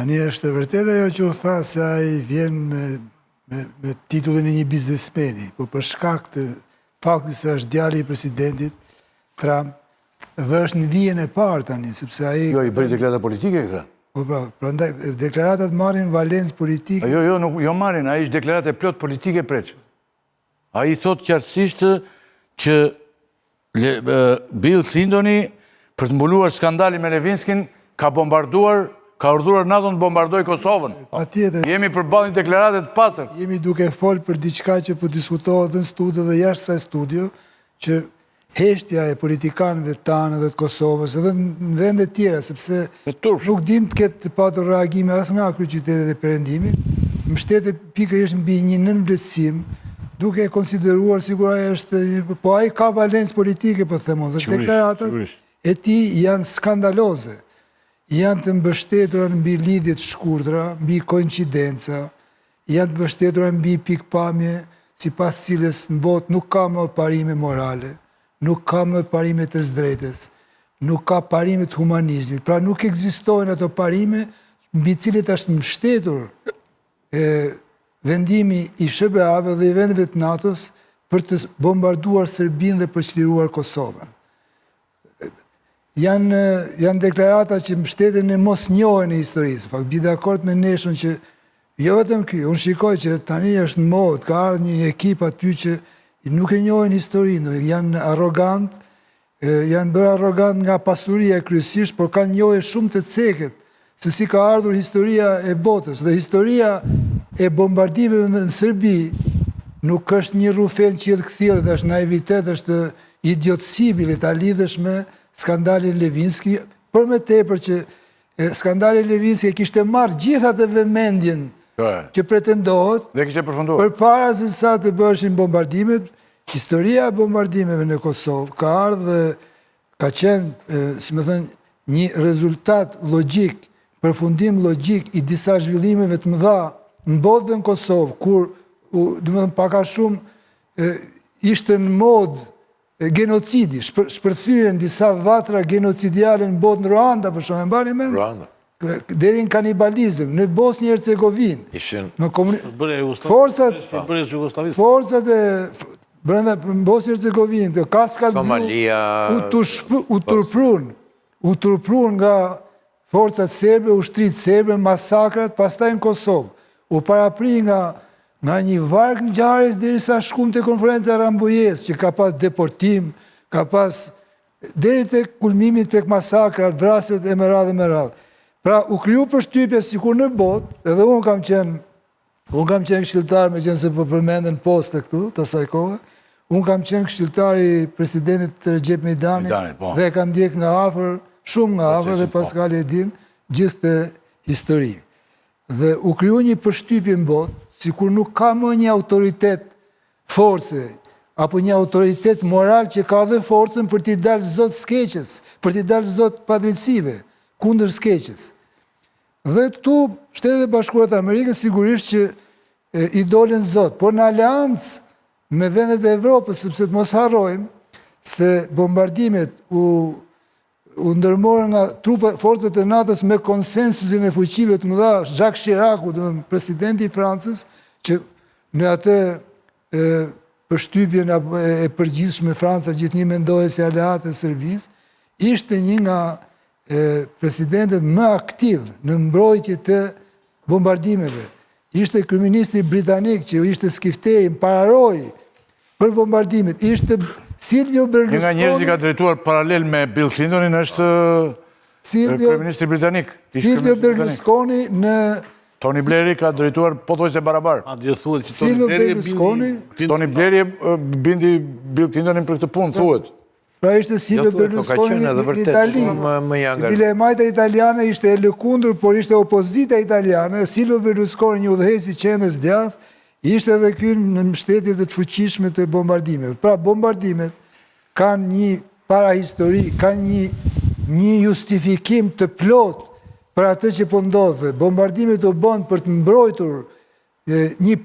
Tani është vërtet ajo që u tha se ai vjen me titullin e një biznesmeni, por për shkak të faktit se është djali i presidentit Trump dhe është në vijën e parë tani, sepse ai... Jo, i bëri deklarata politike këta? Po pra, prandaj deklaratat marrin valencë politike. Jo marrin, ai është deklaratë e plot politike preç. Ai thot qartësisht që Bill Clintoni për të mbuluar skandalin me Levinskin ka urdhëruar NATO të bombardojë Kosovën. Patjetër. Jemi përballë një deklaratë të pastër. Jemi duke fol për diçka që po diskutohet në studio dhe jashtë kësaj studio, që heshtja e politikanëve tanë dhe të Kosovës edhe në vende tjera, sepse nuk dim të ketë patur reagime as nga kryeqytetet e Perëndimit, mbështetet pikërisht mbi një nënvlerësim, duke e konsideruar sigur ai është, po ai ka valencë politike, po them unë, dhe deklaratat e tij janë skandaloze. Janë të mbështetura mbi lidhje të shkurtra, mbi koincidenca, janë të mbështetura mbi pikpamje sipas cilës në botë nuk ka më parime morale, nuk ka më parime të drejtës, nuk ka parime të humanizmit. Pra nuk ekzistojnë ato parime mbi cilët është mbështetur vendimi i SBA-ve dhe i vendeve të NATO-s për të bombarduar Serbinë dhe për çliruar Kosovën. Janë deklarata që mbështeten në mosnjohjen e historisë. Fakt, bi dakord me neshën që jo vetëm ky, unë shikoj që tani është në modë, ka ardhur një ekip aty që nuk e njohin historinë, janë arrogant, janë bërë arrogant nga pasuria kryesisht, por kanë njohje shumë të ceket se si ka ardhur historia e botës. Dhe historia e bombardimeve në Serbi nuk është një rrufen qiellkthjellë, është naivitet, është idiotësi bile ta lidhësh me skandalin Levinski, për me tepër që skandali Levinski e kishte marrë gjithë atë vëmendjen që pretendohet, për para se sa të bëshin bombardimet. Historia e bombardimeve në Kosovë ka ardhur dhe ka qenë, si më thënë, një rezultat logjik, përfundim logjik i disa zhvillimeve të mëdha në botë dhe në Kosovë, kur, domethënë, pak a shumë ishte në modë genocidi, shpërthyen disa vatra genocidiale në botë, në Ruanda, për shumë e mbani mend? Ruanda. Deri në kanibalizëm, në Bosnjë e Hercegovinë. Forcat e brenda Bosnjë e Hercegovinë, Kaskat Blu, u turprun nga forcat serbe, ushtrit serbe, masakrat, pastaj në Kosovë. U parapri nga një varg ngjarjes derisa shkum te konferenca Rambujës, që ka pas deportim, ka pas deri tek kulmimi tek masakrat, vrasjet e me radhë. Pra u kriju përshtypje sikur në botë, edhe unë kam qenë këshilltar, me qenë se po përmenden poste këtu, të asaj kohe, unë kam qenë këshilltar i presidentit Recep Mejdani dhe kam ndjek nga afër, shumë nga afër, dhe Paskali e din gjithë të histori. Dhe u kriju një përshtypje në botë, sikur nuk ka më një autoritet force, apo një autoritet moral që ka dhe forcën për t'i dalë zot skeqës, për t'i dalë zot padrejtësive, kundër skeqës. Dhe këtu, Shtetet e Bashkuara të Amerikës sigurisht që i dolën zot, por në aleancë me vendet e Evropës, sepse të mos harrojmë se bombardimet u ndërmorën nga forcat e NATO-s me konsensusin e fuqive të mëdha, Jacques Chirac, presidenti i Francës, që në atë përshtypjen e përgjithshme Franca gjithnjë mendohej si aleat e Serbisë, ishte një nga presidentet më aktiv në mbrojtje të bombardimeve. Ishte kryeministri britanik që ishte skifteri, pararoi për bombardimet. Ishte Silvio Berlusconi. Nga njerëzit ka drejtuar paralel me Bill Clintonin është kryeministri britanik. Silvio Berlusconi në... Tony Blairi ka drejtuar pothuajse barabar. Silvio Berlusconi... Tony Blairi bindi Bill Clintonin për këtë punë, thuhet. Pra ishte Silvio Berlusconi në Itali. Bile e majta italiane ishte e lëkundur, por ishte opozita italiane. Silvio Berlusconi, një udhëheqës i qendrës djathtë, ishte edhe ky në mbështetje të fuqishme të bombardimeve. Pra bombardimet kanë një parahistori, kanë një justifikim të plot për atë që po ndodhte. Bombardimet u bën për të mbrojtur një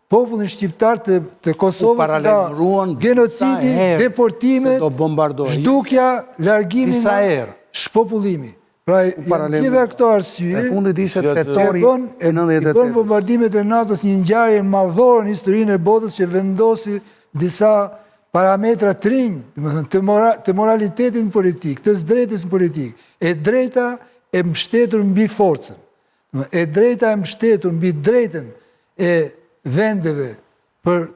popullin shqiptar të Kosovës nga genocidi, deportimet, zhdukja, largimi, shpopullimi. Pra, gjitha këto arsye, e fundit ishte tetori i bën bombardimet e NATO-s një ngjarje madhore në historinë e botës që vendosi disa parametra të rinj, të moralitetin politik, të drejtës politik, e drejta e mbështetur mbi forcën, e drejta e mbështetur mbi drejtën e vendeve për,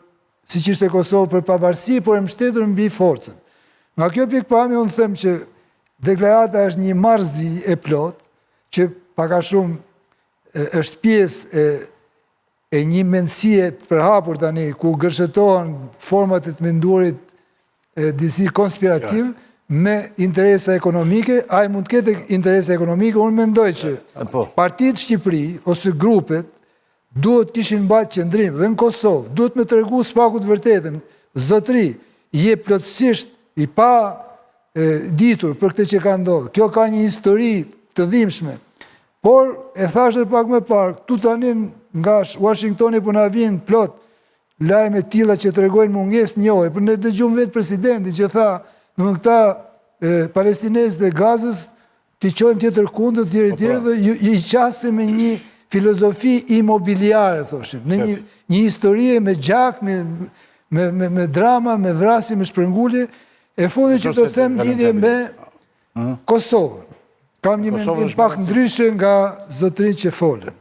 siç ishte Kosovë, për pavarësi, por e mbështetur mbi forcën. Nga kjo pikpamje unë them që deklarata është një marrëzi e plot, që paka shumë është pjesë e një mendësie të përhapur tani, ku gërshëtohen format e të menduarit disi konspirativ me interesa ekonomike. Ai mund të ketë interesa ekonomike, unë mendoj që partitë Shqipëri ose grupet duhet kishin mbajtur qendrim dhe në Kosovë, duhet me tregu spaku të vërtetën. Zotëri je plotësisht i pa ditur për këtë që ka ndodhur. Kjo ka një histori të dhimbshme. Por, e thashtë pak më parë, këtu tani nga Washingtoni po na vijnë plot lajme tilla që tregojnë mungesë njohje, por ne dëgjojmë vetë presidentin që tha, në këta palestinezë dhe Gazës t'i qojmë tjetër kundër, tjerë dhe i qasim me një filozofi imobiliare, thoshin, në një historie me gjak, me drama, me vrasje, me shprëngulje. E fundi që të them lidhje me Kosovën. Kam një mendim pak ndryshe nga zotërin që folën.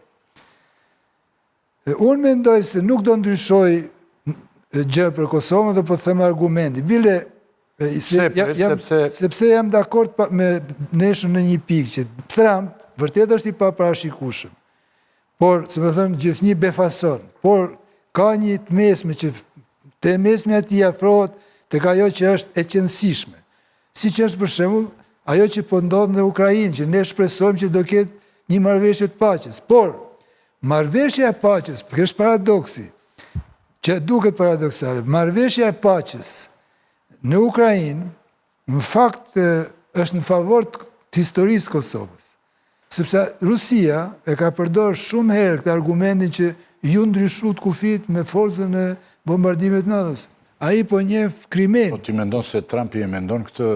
Unë mendoj se nuk do ndryshoj gjë për Kosovën dhe po të them argumenti. Bile, sepse jam dakord me neshën në një pikë që Trump vërtet është i paparashikueshëm. Por, se më thënë, gjithnjë befason. Por, ka një të mesme që të mesme ati afrohet tek ajo që është e qëndësishme. Si që është për shembull ajo që po ndodh në Ukrainë, që ne shpresojmë që do ketë një marrëveshje të paqes. Por, marrëveshja e paqes, për është paradoksi, që duket paradoksale, marrëveshja e paqes në Ukrainë, në fakt është në favor të historisë Kosovës. Sepse Rusia e ka përdorur shumë herë këtë argumentin që ju ndryshuat kufit me forcën e bombardimit të NATO-s. Ai po njeh krimen. Po ti mendon se Trumpi e mendon këtë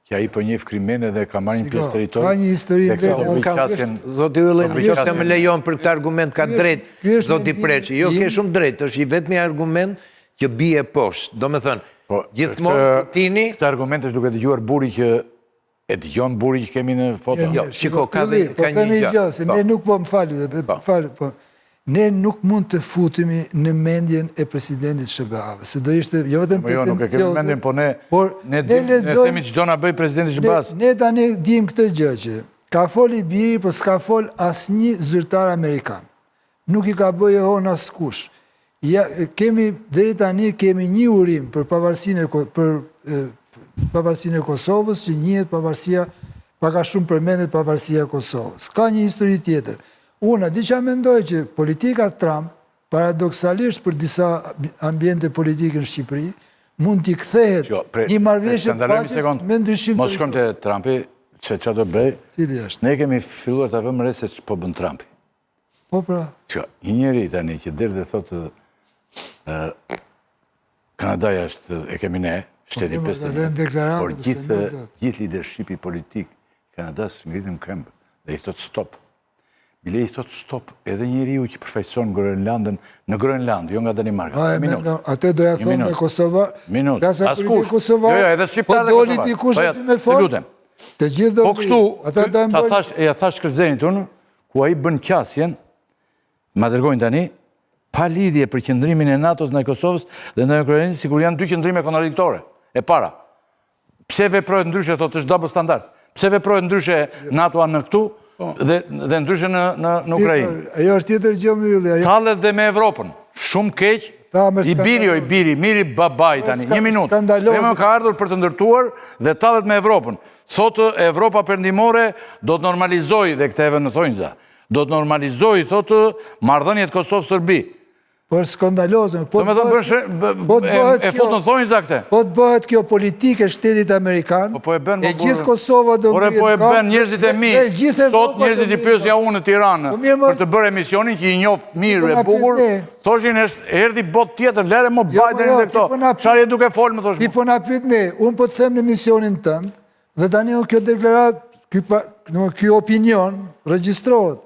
që ai po njeh krimen dhe ka marrë një pjesë territori? Ka një histori vetë. Zoti Ylli, jo se më lejon për këtë argument ka drejt, zoti Preçi. Jo, ke shumë drejt, është i vetmi argument që bie poshtë. Domethënë, gjithmonë tini këtë argument është duke dëgjuar buri që e dëgjon buri që kemi në foto. Jo, shiko, ka një gjë. Se ne nuk po më ne nuk mund të futemi në mendjen e presidentit Shëbëave, se do ishte jo vetëm pretendiozë. Jo, nuk e kemi mendjen, po ne themi që do na bëj presidenti Shëbëave. Ne tani dim këtë gjë që ka fol i biri, po s'ka fol asnjë zyrtar amerikan. Nuk i ka bëjë hon askush. Deri tani kemi një urim për pavarësinë e Kosovës, që njihet pavarësia, paka shumë përmendet pavarësia e Kosovës. Ka një histori tjetër. Unë di që mendoj që politika Trump, paradoksalisht për disa ambiente politike në Shqipëri, mund t'i kthehet një marrëveshje paqes me ndryshim. Mos shkojmë te Trumpi, se çfarë do bëj? Cili është? Ne kemi filluar ta vëmë re se ç'po bën Trumpi. Po pra. Një njeri tani që deri dhe thotë Kanadaja është e kemi ne, shteti pesë. Por gjithë leadershipi politik Kanadas ngritën këmbë dhe i thotë stop. Bile i thotë stop edhe njeriu që përfaqëson Groenlandën në Groenland, jo nga Danimarka. Atë doja thonë me Kosova. Minut. Askush. Jo, edhe shqiptarët. Po doli dikush aty me fol. Të gjithë do. Po kështu, ja thash Kërzenit unë, ku ai bën qasjen, ma dërgojnë tani, pa lidhje për qëndrimin e NATO-s në Kosovës dhe në Ukrainë, sikur janë dy qëndrime kontradiktorë. E para. Pse veprohet ndryshe, thotë është double standard. Pse veprohet ndryshe NATO-a në këtu? Dhe ndryshe në Ukrainë. Ajo është tjetër gjë më ylli. Tallet dhe me Evropën. Shumë keq. I biri, miri babaj tani. Një minutë. Ne më ka ardhur për të ndërtuar dhe tallet me Evropën. Thotë Evropa perëndimore do të normalizoj, dhe këtë eve në thonjza, do të normalizoj, thotë, marrëdhëniet Kosovë-Serbi. Por skandalozën. E fut në thonjza këte. Po të bëhet kjo politike shtetit Amerikan, e gjithë Kosova do ngrihet. Po e bën njerëzit e mi, sot njerëzit i pyesja unë në Tiranë, për të bërë emisionin që i njoh mirë e bukur, thoshin erdhi botë tjetër, lere më Biden dhe këto. Çfarë duke folë më thosh? Ti po na pyet ne, unë po të them në emisionin tënd, dhe tani kjo deklaratë, ky opinion regjistrohet.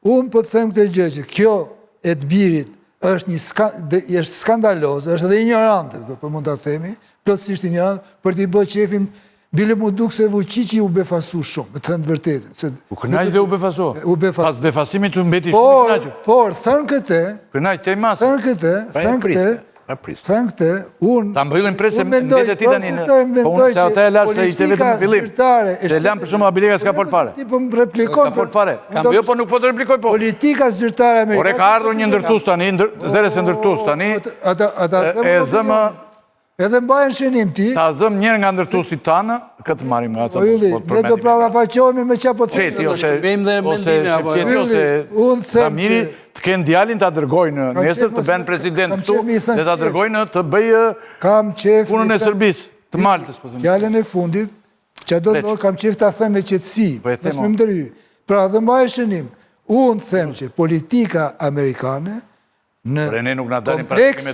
Unë po të them këtë gjë që kjo e të birit është skandaloze, është edhe ignorante, po mund ta themi, plotësisht ignorante, për t'i bërë qefin, bile mu duk se Vučići u befasu shumë, me të thënë vërtetën. U kënaq dhe u befasu. Pas befasimit të mbeti shumë i kënaqur. Por, thënë këtë, thënë këtë, unë... Ta mbëllin presë se mbete ti tani në... Po unë se ata e lashë se ishte vetëm në fillim. Se lam për shumë Abiliga s'ka fol fare. S'ka fol fare. Jo, po nuk po të replikoj, po. Politika zyrtare amerikane... Ore ka ardhur një ndërtus tani, zere se ndërtus tani, e zëmë... Edhe mbajnë shënim ti... Ta zëm njërë nga ndërtusit tanë, këtë marim nga të... Po Julli, ne do prallafaqohemi me qa po të... Qeti, ose Shqipteti, ose Damiri, të kenë djalin të adërgojnë nesër, të benë president këtu, dhe të adërgojnë të bëjë punën e Sërbis, të Maltës. Fjallën e fundit, që do të kam qef të them me qëtësi, nësë me më dërry. Pra dhe mbajnë shënim, unë them që politika amerikane, në kompleks,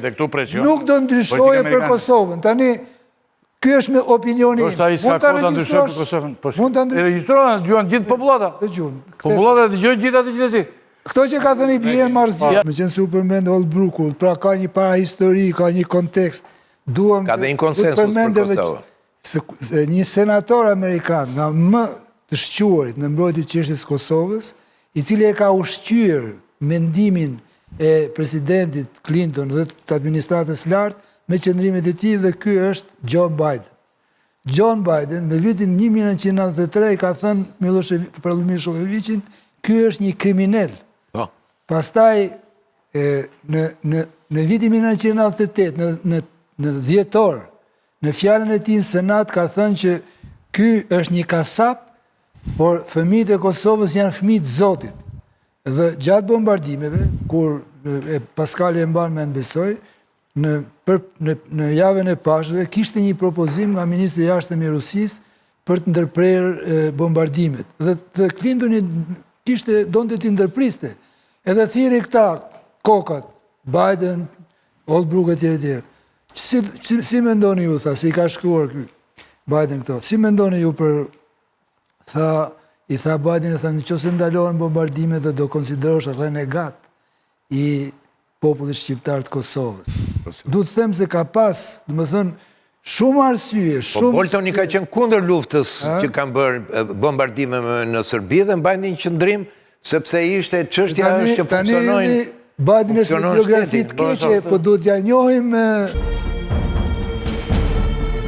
nuk do ndryshoje për Kosovën. Tani, kjo është me opinioni... Mund të regjistrosh? Mund të regjistrosh, duan gjithë populata. Populata të gjojnë gjithë atë gjithë ti. Këto që ka thënë i bje marzit. Me qenë se u përmendë Holbrooku, pra ka një para histori, ka një kontekst. Ka dhe një konsensus për Kosovë. Një senator amerikan nga më të shquarit në mbrojtje çështjes Kosovës, i cili e ka ushqyer mendimin e presidentit Clinton dhe të administratës lartë me qëndrimet e tij dhe ky është John Biden. John Biden në vitin 1993 ka thënë për Miloševićin, ky është një kriminal. Pastaj në vitin 1998 në dhjetor, në fjalën e tij në Senat ka thënë që ky është një kasap, por fëmijët e Kosovës janë fëmijë të Zotit. Dhe gjatë bombardimeve, kur Paskali e mban me nëbesoj, në javën e pashëve, kishte një propozim nga Ministri i Jashtëm i Rusisë për të ndërprerë bombardimet. Dhe Clintoni donte t'i ndërpriste. Edhe thiri këta kokat, Biden, Holbrooke e tjerë. Si mendoni ju, tha, si ka shkruar Biden këto, si mendoni ju për, i tha Biden, në qëse ndalohen bombardimet dhe do konsiderosh renegat i popullit shqiptar të Kosovës. Du të them se ka pas, dhe më thënë, shumë arsye, shumë... Po Boltoni ka qenë kundër luftës që kanë bërë bombardime në Serbi dhe mbajnë një qëndrim, sepse ishte çështja që funksionojnë... Biden është një biografi të keqe, po du t'ja njohim...